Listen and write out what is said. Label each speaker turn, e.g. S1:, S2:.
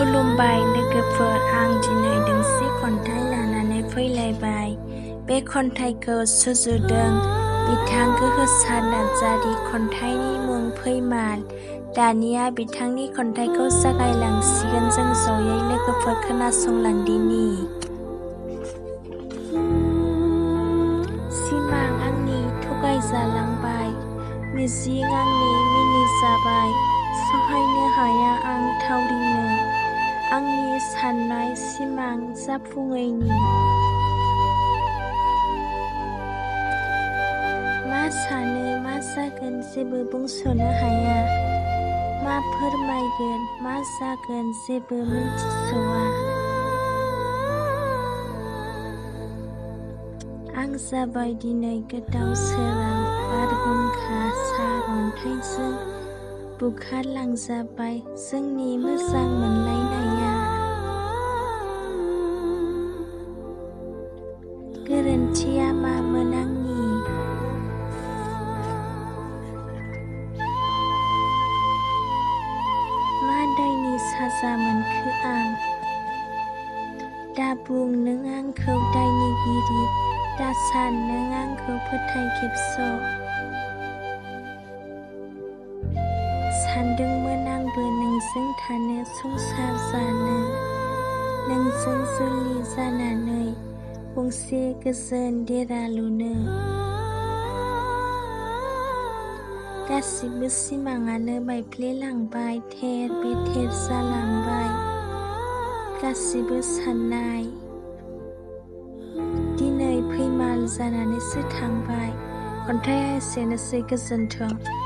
S1: खुलुमबाय लोगोफोर, आं दिनै दोंसे खन्थाइ लानानै फैलायबाय। बे खन्थाइखौ सुजुदों बिथां गोहोसार नार्जारि। खन्थाइनि मुं फैमाल। दानिया बिथांनि खन्थाइखौ जागायलांसिगोन जों जयै लोगोफोर खोनासंलांदिनि। सिमां आंनि थगायजालांबाय, मिजिं आंनि मिनिजाबाय, सहायनो हाया आं थावरिनो, आंनि साननाय सिमां जाफुङैनि। मा सानो मा जागोन जेबो बुंस'नो हाया, मा फोरमायगोन मा जागोन जेबो मिन्थिस'आ। आं जाबाय दिनै गोदाव सोराव, बारहुंखा सार अन्थाइजों बुखारलांजाबाय जोंनि मोजां मोनलायनाया। गोरोन्थिया मामोन आंनि? मा दायनि साजा मोनखो आं? दाबुं नों आंखौ दायनिगिरि, दासान नों आंखौ फोथाय खेबस'। सानदोंमोन आंबो नोंजों थानो संसार जानो, नोंजों जुलि जानानै गंसे गोजोन देरा लुनो। गासिबो सिमाङानो बायफ्लेलांबाय, थेर बेथेर जालांबाय गासिबो साननाय। दिनै फैमाल जानानैसो थांबाय। खन्थाइया एसेनोसै, गोजोन्थों।